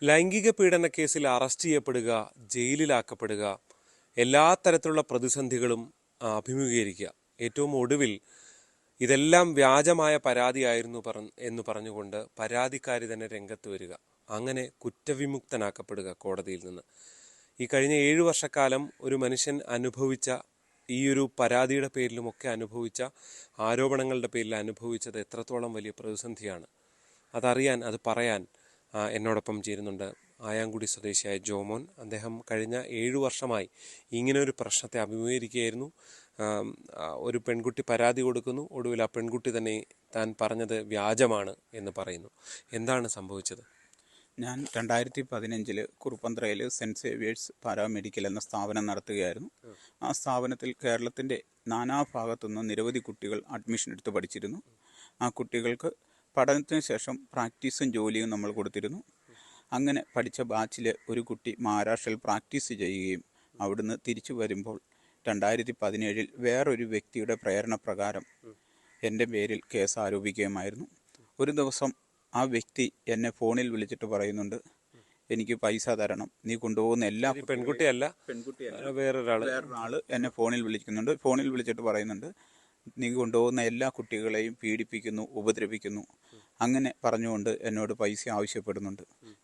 ലൈംഗിക പീഡന കേസിൽ അറസ്റ്റ് ചെയ്യപ്പെടുക, ജയിലിലാക്കപ്പെടുക, എല്ലാ തരത്തിലുള്ള പ്രതിസന്ധികളും അഭിമുഖീകരിക്കുക. ഏറ്റവും ഒടുവിൽ ഇതെല്ലാം വ്യാജമായ പരാതിയായിരുന്നു എന്ന് പറഞ്ഞുകൊണ്ട് പരാതിക്കാരി തന്നെ രംഗത്ത് വരിക, അങ്ങനെ കുറ്റവിമുക്തനാക്കപ്പെടുക കോടതിയിൽ നിന്ന്. ഈ കഴിഞ്ഞ 7 വർഷക്കാലം ഒരു മനുഷ്യൻ അനുഭവിച്ച ഈ ഒരു പരാതിയുടെ പേരിലുമൊക്കെ അനുഭവിച്ച ആരോപണങ്ങളുടെ പേരിൽ അനുഭവിച്ചത് എത്രത്തോളം വലിയ പ്രതിസന്ധിയാണ്. അതറിയാൻ, അത് പറയാൻ എന്നോടൊപ്പം ചേരുന്നുണ്ട് ആയാങ്കുടി സ്വദേശിയായ ജോമോൻ. അദ്ദേഹം കഴിഞ്ഞ 7 വർഷമായി ഇങ്ങനെ ഒരു പ്രശ്നത്തെ അഭിമുഖീകരിക്കുകയായിരുന്നു. ഒരു പെൺകുട്ടി പരാതി കൊടുക്കുന്നു, ഒടുവിൽ ആ പെൺകുട്ടി തന്നെ താൻ പറഞ്ഞത് വ്യാജമാണ് എന്ന് പറയുന്നു. എന്താണ് സംഭവിച്ചത്? ഞാൻ 2015 കുറുപ്പന്തറയിൽ സെൻറ്റ് സേവിയേഴ്സ് പാരാമെഡിക്കൽ എന്ന സ്ഥാപനം നടത്തുകയായിരുന്നു. ആ സ്ഥാപനത്തിൽ കേരളത്തിൻ്റെ നാനാഭാഗത്തുനിന്ന് നിരവധി കുട്ടികൾ അഡ്മിഷൻ എടുത്ത് പഠിച്ചിരുന്നു. ആ കുട്ടികൾക്ക് പഠനത്തിന് ശേഷം പ്രാക്ടീസും ജോലിയും നമ്മൾ കൊടുത്തിരുന്നു. അങ്ങനെ പഠിച്ച ബാച്ചിലെ ഒരു കുട്ടി മഹാരാഷ്ട്രയിൽ പ്രാക്ടീസ് ചെയ്യുകയും അവിടുന്ന് തിരിച്ചു വരുമ്പോൾ 2017 വേറൊരു വ്യക്തിയുടെ പ്രേരണ പ്രകാരം എൻ്റെ പേരിൽ കേസ് ആരോപിക്കുകയുമായിരുന്നു. ഒരു ദിവസം ആ വ്യക്തി എന്നെ ഫോണിൽ വിളിച്ചിട്ട് പറയുന്നുണ്ട്, എനിക്ക് പൈസ തരണം, നീ കൊണ്ടുപോകുന്ന എല്ലാ പെൺകുട്ടിയല്ല വേറൊരാൾ എന്നെ ഫോണിൽ വിളിക്കുന്നുണ്ട്. ഫോണിൽ വിളിച്ചിട്ട് പറയുന്നുണ്ട്, നീ കൊണ്ടുപോകുന്ന എല്ലാ കുട്ടികളെയും പീഡിപ്പിക്കുന്നു, ഉപദ്രവിക്കുന്നു, അങ്ങനെ പറഞ്ഞുകൊണ്ട് എന്നോട് പൈസ ആവശ്യപ്പെടുന്നുണ്ട്.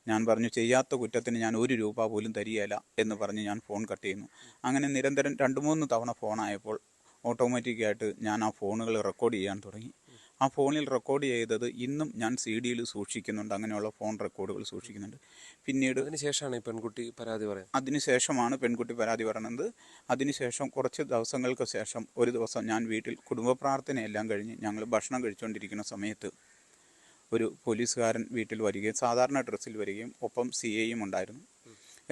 ഞാൻ പറഞ്ഞു, ചെയ്യാത്ത കുറ്റത്തിന് ഞാൻ 1 രൂപ പോലും തരികയില്ല എന്ന് പറഞ്ഞ് ഞാൻ ഫോൺ കട്ട് ചെയ്യുന്നു. അങ്ങനെ നിരന്തരം 2-3 തവണ ഫോണായപ്പോൾ ഓട്ടോമാറ്റിക്കായിട്ട് ഞാൻ ആ ഫോണുകൾ റെക്കോർഡ് ചെയ്യാൻ തുടങ്ങി. ആ ഫോണിൽ റെക്കോർഡ് ചെയ്തത് ഇന്നും ഞാൻ CD-യിൽ സൂക്ഷിക്കുന്നുണ്ട്. അങ്ങനെയുള്ള ഫോൺ റെക്കോർഡുകൾ സൂക്ഷിക്കുന്നുണ്ട്. പിന്നീട് അതിനുശേഷമാണ് പെൺകുട്ടി പരാതി പറയുന്നത്. അതിനുശേഷമാണ് പെൺകുട്ടി പരാതി പറയുന്നത്. അതിനുശേഷം കുറച്ച് ദിവസങ്ങൾക്ക് ശേഷം ഒരു ദിവസം ഞാൻ വീട്ടിൽ കുടുംബ പ്രാർത്ഥനയെല്ലാം കഴിഞ്ഞ് ഞങ്ങൾ ഭക്ഷണം കഴിച്ചുകൊണ്ടിരിക്കുന്ന സമയത്ത് ഒരു പോലീസുകാരൻ വീട്ടിൽ വരികയും സാധാരണ ഡ്രസ്സിൽ വരികയും ഒപ്പം CIയും ഉണ്ടായിരുന്നു.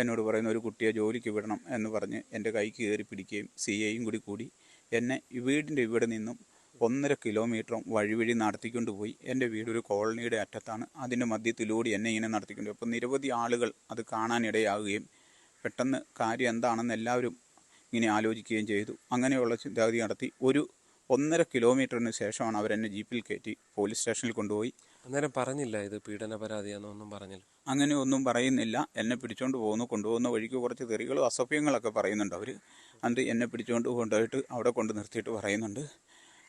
എന്നോട് പറയുന്ന, ഒരു കുട്ടിയെ ജോലിക്ക് വിടണം എന്ന് പറഞ്ഞ് എൻ്റെ കൈക്ക് കയറി പിടിക്കുകയും CIയും കൂടി എന്നെ വീടിൻ്റെ ഇവിടെ നിന്നും 1.5 കിലോമീറ്ററും വഴി നടത്തിക്കൊണ്ട് പോയി. എൻ്റെ വീട് ഒരു കോളനിയുടെ അറ്റത്താണ്. അതിൻ്റെ മധ്യത്തിലൂടെ എന്നെ ഇങ്ങനെ നടത്തിക്കൊണ്ട് അപ്പോൾ നിരവധി ആളുകൾ അത് കാണാനിടയാകുകയും പെട്ടെന്ന് കാര്യം എന്താണെന്ന് എല്ലാവരും ഇങ്ങനെ ആലോചിക്കുകയും ചെയ്തു. അങ്ങനെയുള്ള ചിന്താഗതി നടത്തി ഒരു 1.5 കിലോമീറ്ററിന് ശേഷമാണ് അവരെന്നെ ജീപ്പിൽ കയറ്റി പോലീസ് സ്റ്റേഷനിൽ കൊണ്ടുപോയി. അന്നേരം പറഞ്ഞില്ല ഇത് പീഡന പരാതിയാണെന്നൊന്നും പറഞ്ഞില്ല? അങ്ങനെ ഒന്നും പറയുന്നില്ല. എന്നെ പിടിച്ചുകൊണ്ട് കൊണ്ടുപോകുന്ന വഴിക്ക് കുറച്ച് തെറികളും അസഭ്യങ്ങളൊക്കെ പറയുന്നുണ്ട് അവർ. എന്നിട്ട് എന്നെ പിടിച്ചുകൊണ്ട് കൊണ്ടുപോയിട്ട് അവിടെ കൊണ്ട് നിർത്തിയിട്ട് പറയുന്നുണ്ട്,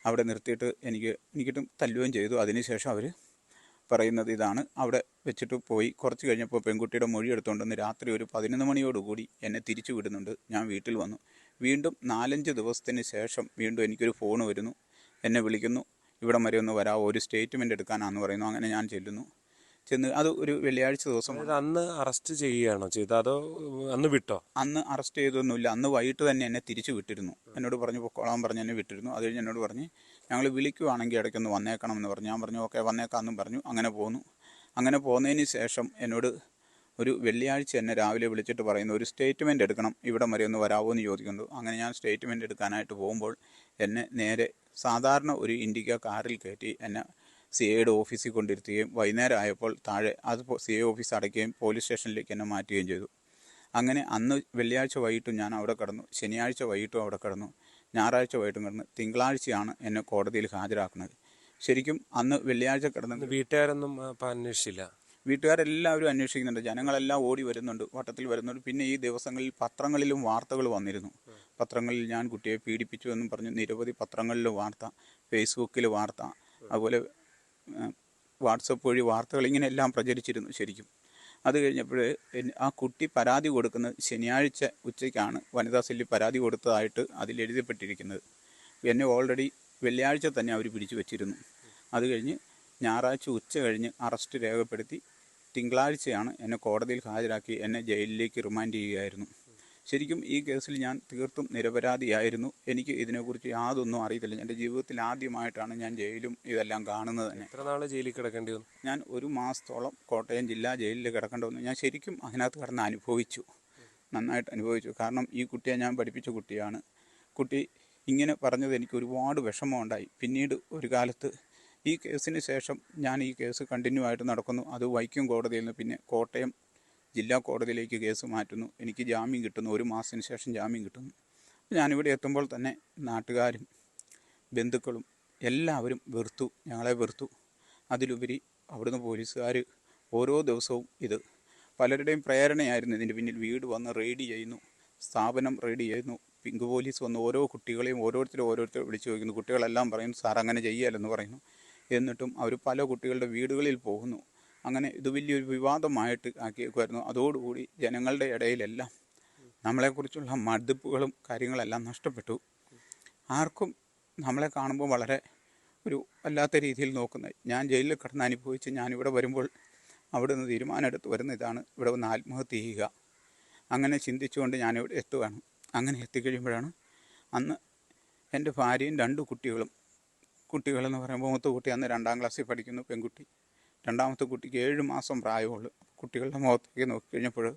അവിടെ നിർത്തിയിട്ട് എനിക്കിട്ടും തല്ലുകയും ചെയ്തു. അതിനുശേഷം അവർ പറയുന്നത് ഇതാണ്, അവിടെ വെച്ചിട്ട് പോയി. കുറച്ച് കഴിഞ്ഞപ്പോൾ പെൺകുട്ടിയുടെ മൊഴി എടുത്തുകൊണ്ടെന്ന് രാത്രി ഒരു 11 മണിയോടുകൂടി എന്നെ തിരിച്ചു വിടുന്നുണ്ട്. ഞാൻ വീട്ടിൽ വന്നു. വീണ്ടും 4-5 ദിവസത്തിന് ശേഷം വീണ്ടും എനിക്കൊരു ഫോൺ വരുന്നു. എന്നെ വിളിക്കുന്നു, ഇവിടം വരെ ഒന്ന് വരാമോ, ഒരു സ്റ്റേറ്റ്മെൻറ്റ് എടുക്കാനാണെന്ന് പറയുന്നു. അങ്ങനെ ഞാൻ ചെന്ന് അത് ഒരു വെള്ളിയാഴ്ച ദിവസം. അന്ന് അറസ്റ്റ് ചെയ്യുകയാണോ ചെയ്തത്, അതോ അന്ന് വിട്ടോ? അന്ന് അറസ്റ്റ് ചെയ്തൊന്നുമില്ല. അന്ന് വൈകിട്ട് തന്നെ എന്നെ തിരിച്ചു വിട്ടിരുന്നു. എന്നോട് പറഞ്ഞു പൊക്കോളാൻ പറഞ്ഞ് എന്നെ വിട്ടിരുന്നു. അത് കഴിഞ്ഞ് എന്നോട് പറഞ്ഞ്, ഞങ്ങൾ വിളിക്കുവാണെങ്കിൽ ഇടയ്ക്കൊന്ന് വന്നേക്കണം എന്ന് പറഞ്ഞു. ഞാൻ പറഞ്ഞു ഓക്കെ വന്നേക്കാമെന്നും പറഞ്ഞു. അങ്ങനെ പോന്നു. അങ്ങനെ പോന്നതിന് ശേഷം എന്നോട് ഒരു വെള്ളിയാഴ്ച എന്നെ രാവിലെ വിളിച്ചിട്ട് പറയുന്നു, ഒരു സ്റ്റേറ്റ്മെൻറ്റ് എടുക്കണം, ഇവിടം വരെ ഒന്ന് വരാമോ എന്ന് ചോദിക്കുന്നു. അങ്ങനെ ഞാൻ സ്റ്റേറ്റ്മെൻറ്റ് എടുക്കാനായിട്ട് പോകുമ്പോൾ എന്നെ നേരെ സാധാരണ ഒരു ഇൻഡിക്ക കാറിൽ കയറ്റി എന്നെ CIയുടെ ഓഫീസിൽ കൊണ്ടിരുത്തുകയും വൈകുന്നേരം ആയപ്പോൾ താഴെ അത് CI ഓഫീസ് അടയ്ക്കുകയും പോലീസ് സ്റ്റേഷനിലേക്ക് എന്നെ മാറ്റുകയും ചെയ്തു. അങ്ങനെ അന്ന് വെള്ളിയാഴ്ച വൈകിട്ടും ഞാൻ അവിടെ കിടന്നു, ശനിയാഴ്ച വൈകിട്ടും അവിടെ കിടന്നു, ഞായറാഴ്ച വൈകിട്ടും കിടന്നു. തിങ്കളാഴ്ചയാണ് എന്നെ കോടതിയിൽ ഹാജരാക്കുന്നത്. ശരിക്കും അന്ന് വെള്ളിയാഴ്ച കിടന്നത് വീട്ടുകാരൊന്നും അന്വേഷിച്ചില്ല? വീട്ടുകാരെല്ലാവരും അന്വേഷിക്കുന്നുണ്ട്, ജനങ്ങളെല്ലാം ഓടി വരുന്നുണ്ട്, വട്ടത്തിൽ വരുന്നുണ്ട്. പിന്നെ ഈ ദിവസങ്ങളിൽ പത്രങ്ങളിലും വാർത്തകൾ വന്നിരുന്നു. പത്രങ്ങളിൽ ഞാൻ കുട്ടിയെ പീഡിപ്പിച്ചു എന്നും പറഞ്ഞ് നിരവധി പത്രങ്ങളിലും വാർത്ത, ഫേസ്ബുക്കിൽ വാർത്ത, അതുപോലെ വാട്സപ്പ് വഴി വാർത്തകൾ ഇങ്ങനെയെല്ലാം പ്രചരിച്ചിരുന്നു. ശരിക്കും അത് കഴിഞ്ഞപ്പോൾ ആ കുട്ടി പരാതി കൊടുക്കുന്നത് ശനിയാഴ്ച ഉച്ചയ്ക്കാണ് വനിതാ സെല്ലിൽ പരാതി കൊടുത്തതായിട്ട് അതിലെഴുതപ്പെട്ടിരിക്കുന്നത്. എന്നെ ഓൾറെഡി വെള്ളിയാഴ്ച തന്നെ അവർ പിടിച്ചു വച്ചിരുന്നു. അത് കഴിഞ്ഞ് ഞായറാഴ്ച ഉച്ച കഴിഞ്ഞ് അറസ്റ്റ് രേഖപ്പെടുത്തി തിങ്കളാഴ്ചയാണ് എന്നെ കോടതിയിൽ ഹാജരാക്കി എന്നെ ജയിലിലേക്ക് റിമാൻഡ് ചെയ്യുകയായിരുന്നു. ശരിക്കും ഈ കേസിൽ ഞാൻ തീർത്തും നിരപരാധിയായിരുന്നു. എനിക്ക് ഇതിനെക്കുറിച്ച് യാതൊന്നും അറിയത്തില്ല. എൻ്റെ ജീവിതത്തിൽ ആദ്യമായിട്ടാണ് ഞാൻ ജയിലും ഇതെല്ലാം കാണുന്നത് തന്നെ. എത്ര നാൾ ജയിലിൽ കിടക്കേണ്ടി വന്നു? ഞാൻ 1 മാസത്തോളം കോട്ടയം ജില്ലാ ജയിലിൽ കിടക്കേണ്ടി വന്നു. ഞാൻ ശരിക്കും അതിനകത്ത് കിടന്ന് അനുഭവിച്ചു, നന്നായിട്ട് അനുഭവിച്ചു. കാരണം ഈ കുട്ടിയെ ഞാൻ പഠിപ്പിച്ച കുട്ടിയാണ്. കുട്ടി ഇങ്ങനെ പറഞ്ഞത് എനിക്ക് ഒരുപാട് വിഷമമുണ്ടായി. പിന്നീട് ഒരു കാലത്ത് ഈ കേസിന് ശേഷം ഞാൻ ഈ കേസ് കണ്ടിന്യൂ ആയിട്ട് നടക്കുന്നു. അത് വൈക്കം കോടതിയിൽ നിന്ന് പിന്നെ കോട്ടയം ജില്ലാ കോടതിയിലേക്ക് കേസ് മാറ്റുന്നു. എനിക്ക് ജാമ്യം കിട്ടുന്നു. 1 മാസത്തിന് ശേഷം ജാമ്യം കിട്ടുന്നു. ഞാനിവിടെ എത്തുമ്പോൾ തന്നെ നാട്ടുകാരും ബന്ധുക്കളും എല്ലാവരും ഞങ്ങളെ വെറുത്തു. അതിലുപരി അവിടുന്ന് പോലീസുകാർ ഓരോ ദിവസവും ഇത് പലരുടെയും പ്രേരണയായിരുന്നു ഇതിൻ്റെ പിന്നിൽ. വീട് വന്ന് റെയ്ഡ് ചെയ്യുന്നു, സ്ഥാപനം റെയ്ഡ് ചെയ്യുന്നു, പിങ്ക് പോലീസ് വന്ന് ഓരോ കുട്ടികളെയും ഓരോരുത്തർ വിളിച്ചു ചോദിക്കുന്നു. കുട്ടികളെല്ലാം പറയുന്നു സാർ അങ്ങനെ ചെയ്യാലെന്ന് പറയുന്നു. എന്നിട്ടും അവർ പല കുട്ടികളുടെ വീടുകളിൽ പോകുന്നു. അങ്ങനെ ഇത് വലിയൊരു വിവാദമായിട്ട് ആക്കിയേക്കുമായിരുന്നു. അതോടുകൂടി ജനങ്ങളുടെ ഇടയിലെല്ലാം നമ്മളെക്കുറിച്ചുള്ള മതിപ്പുകളും കാര്യങ്ങളെല്ലാം നഷ്ടപ്പെട്ടു. ആർക്കും നമ്മളെ കാണുമ്പോൾ വളരെ ഒരു വല്ലാത്ത രീതിയിൽ നോക്കുന്നത്. ഞാൻ ജയിലിൽ കിടന്ന് അനുഭവിച്ച് ഞാനിവിടെ വരുമ്പോൾ അവിടെ നിന്ന് തീരുമാനമെടുത്ത് വരുന്ന ഇതാണ്, ഇവിടെ വന്ന് ആത്മഹത്യ ചെയ്യുക. അങ്ങനെ ചിന്തിച്ചുകൊണ്ട് ഞാനിവിടെ എത്തുകയാണ്. അങ്ങനെ എത്തിക്കഴിയുമ്പോഴാണ് അന്ന് എൻ്റെ ഭാര്യയും 2 കുട്ടികളെന്ന് പറയുമ്പോൾ മൂത്ത കുട്ടി അന്ന് 2ാം ക്ലാസ്സിൽ പഠിക്കുന്നു, പെൺകുട്ടി. രണ്ടാമത്തെ കുട്ടിക്ക് 7 മാസം പ്രായമുള്ളൂ. കുട്ടികളുടെ മുഖത്തേക്ക് നോക്കിക്കഴിഞ്ഞപ്പോൾ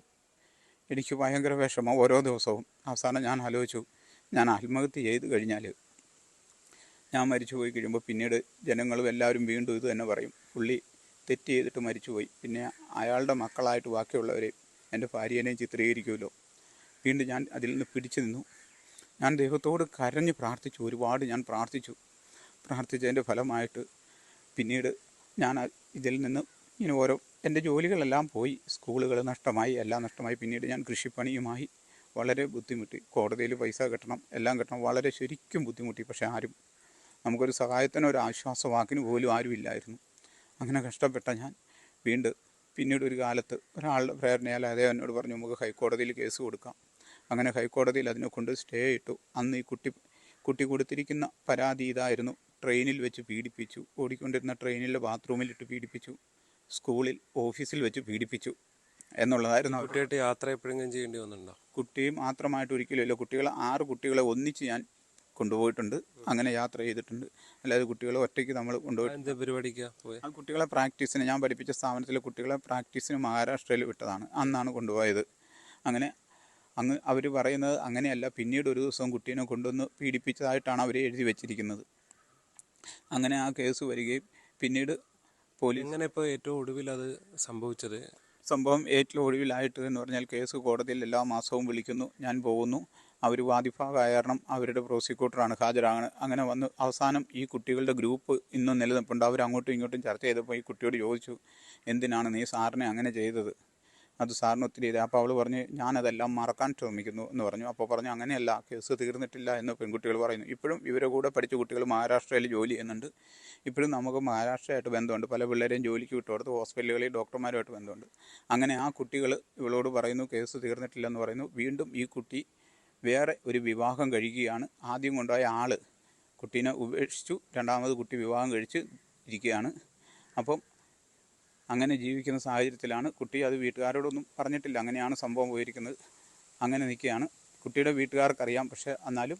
എനിക്ക് ഭയങ്കര വിഷമം ഓരോ ദിവസവും. അവസാനം ഞാൻ ആലോചിച്ചു, ഞാൻ ആത്മഹത്യ ചെയ്ത് കഴിഞ്ഞാൽ ഞാൻ മരിച്ചു പോയി കഴിയുമ്പോൾ പിന്നീട് ജനങ്ങളും എല്ലാവരും വീണ്ടും ഇത് തന്നെ പറയും, പുള്ളി തെറ്റ് ചെയ്തിട്ട് മരിച്ചുപോയി. പിന്നെ അയാളുടെ മക്കളായിട്ട് ബാക്കിയുള്ളവരെയും എൻ്റെ ഭാര്യേനെയും ചിത്രീകരിക്കുമല്ലോ. വീണ്ടും ഞാൻ അതിൽ നിന്ന് പിടിച്ചു നിന്നു. ഞാൻ ദൈവത്തോട് കരഞ്ഞ് പ്രാർത്ഥിച്ചു, ഒരുപാട് ഞാൻ പ്രാർത്ഥിച്ചതിൻ്റെ ഫലമായിട്ട് പിന്നീട് ഞാൻ ഇതിൽ നിന്ന് ഇങ്ങനെ എൻ്റെ ജോലികളെല്ലാം പോയി, സ്കൂളുകൾ നഷ്ടമായി, എല്ലാം നഷ്ടമായി. പിന്നീട് ഞാൻ കൃഷിപ്പണിയുമായി വളരെ ബുദ്ധിമുട്ടി. കോടതിയിൽ പൈസ കെട്ടണം, എല്ലാം കെട്ടണം, വളരെ ശരിക്കും ബുദ്ധിമുട്ടി. പക്ഷേ ആരും നമുക്കൊരു സഹായത്തിനോ ഒരു ആശ്വാസവാക്കിന് പോലും ആരുമില്ലായിരുന്നു. അങ്ങനെ കഷ്ടപ്പെട്ട ഞാൻ പിന്നീട് ഒരു കാലത്ത് ഒരാളുടെ പ്രേരണയാൽ അദ്ദേഹം എന്നോട് പറഞ്ഞു, നമുക്ക് ഹൈക്കോടതിയിൽ കേസ് കൊടുക്കാം. അങ്ങനെ ഹൈക്കോടതിയിൽ അതിനെ കൊണ്ട് സ്റ്റേ ഇട്ടു. അന്ന് ഈ കുട്ടി കൊടുത്തിരിക്കുന്ന പരാതി ഇതായിരുന്നു, ട്രെയിനിൽ വെച്ച് പീഡിപ്പിച്ചു, ഓടിക്കൊണ്ടിരുന്ന ട്രെയിനിലെ ബാത്റൂമിലിട്ട് പീഡിപ്പിച്ചു, സ്കൂളിൽ ഓഫീസിൽ വെച്ച് പീഡിപ്പിച്ചു എന്നുള്ളതായിരുന്നു. കുട്ടിയായിട്ട് യാത്ര എപ്പോഴെങ്കിലും ചെയ്യേണ്ടി വന്നിട്ടുണ്ടോ? കുട്ടി മാത്രമായിട്ട് ഒരിക്കലുമില്ല. 6 കുട്ടികളെ ഒന്നിച്ച് ഞാൻ കൊണ്ടുപോയിട്ടുണ്ട്, അങ്ങനെ യാത്ര ചെയ്തിട്ടുണ്ട്. അല്ലാതെ കുട്ടികളെ ഒറ്റയ്ക്ക് നമ്മൾ കൊണ്ടുപോയിട്ട് പരിപാടിക്കാ കുട്ടികളെ പ്രാക്ടീസിന്, ഞാൻ പഠിപ്പിച്ച സ്ഥാപനത്തിലെ കുട്ടികളെ പ്രാക്ടീസിന് മഹാരാഷ്ട്രയിൽ വിട്ടതാണ്. അന്നാണ് കൊണ്ടുപോയത്. അങ്ങനെ അവർ പറയുന്നത് അങ്ങനെയല്ല, പിന്നീട് ഒരു ദിവസം കുട്ടീനെ കൊണ്ടുവന്ന് പീഡിപ്പിച്ചതായിട്ടാണ് അവർ എഴുതി വെച്ചിരിക്കുന്നത്. അങ്ങനെ ആ കേസ് വരികയും പിന്നീട് പോലീസ് ഇങ്ങനെ ഇപ്പോൾ ഏറ്റവും ഒടുവിൽ അത് സംഭവം ഏറ്റവും ഒടുവിലായിട്ട് എന്ന് പറഞ്ഞാൽ കേസ് കോടതിയിൽ എല്ലാ മാസവും വിളിക്കുന്നു, ഞാൻ പോകുന്നു. അവർ വാദിഭാഗമായ കാരണം അവരുടെ പ്രോസിക്യൂട്ടറാണ് ഹാജരാണ്. അങ്ങനെ വന്ന് അവസാനം ഈ കുട്ടികളുടെ ഗ്രൂപ്പ് ഇന്നും നിലനിൽപ്പുണ്ട്. അവർ അങ്ങോട്ടും ഇങ്ങോട്ടും ചർച്ച ചെയ്തപ്പോൾ ഈ കുട്ടിയോട് ചോദിച്ചു, എന്തിനാണ് നീ സാറിനെ അങ്ങനെ ചെയ്തത്, അത് സാറിന് ഒത്തിരി ഇത്. അപ്പോൾ അവൾ പറഞ്ഞ് ഞാനതെല്ലാം മറക്കാൻ ശ്രമിക്കുന്നു എന്ന് പറഞ്ഞു. അപ്പോൾ പറഞ്ഞു അങ്ങനെയല്ല, കേസ് തീർന്നിട്ടില്ല എന്ന് പെൺകുട്ടികൾ പറയുന്നു. ഇപ്പോഴും ഇവരുടെ കൂടെ പഠിച്ച കുട്ടികൾ മഹാരാഷ്ട്രയിൽ ജോലി ചെയ്യുന്നുണ്ട്. ഇപ്പോഴും നമുക്ക് മഹാരാഷ്ട്രയായിട്ട് ബന്ധമുണ്ട്. പല പിള്ളേരെയും ജോലിക്ക് വിട്ടുകൊടുത്ത് ഹോസ്പിറ്റലുകളിൽ ഡോക്ടർമാരുമായിട്ട് ബന്ധമുണ്ട്. അങ്ങനെ ആ കുട്ടികൾ ഇവളോട് പറയുന്നു കേസ് തീർന്നിട്ടില്ലെന്ന് പറയുന്നു. വീണ്ടും ഈ കുട്ടി വേറെ ഒരു വിവാഹം കഴിക്കുകയാണ്. ആദ്യം കൊണ്ടുപോയ ആൾ കുട്ടീനെ ഉപേക്ഷിച്ചു, രണ്ടാമത് കുട്ടി വിവാഹം കഴിച്ച് ഇരിക്കുകയാണ്. അപ്പം അങ്ങനെ ജീവിക്കുന്ന സാഹചര്യത്തിലാണ് കുട്ടി. അത് വീട്ടുകാരോടൊന്നും പറഞ്ഞിട്ടില്ല, അങ്ങനെയാണ് സംഭവം പോയിരിക്കുന്നത്. അങ്ങനെ നിൽക്കുകയാണ്. കുട്ടിയുടെ വീട്ടുകാർക്കറിയാം, പക്ഷേ എന്നാലും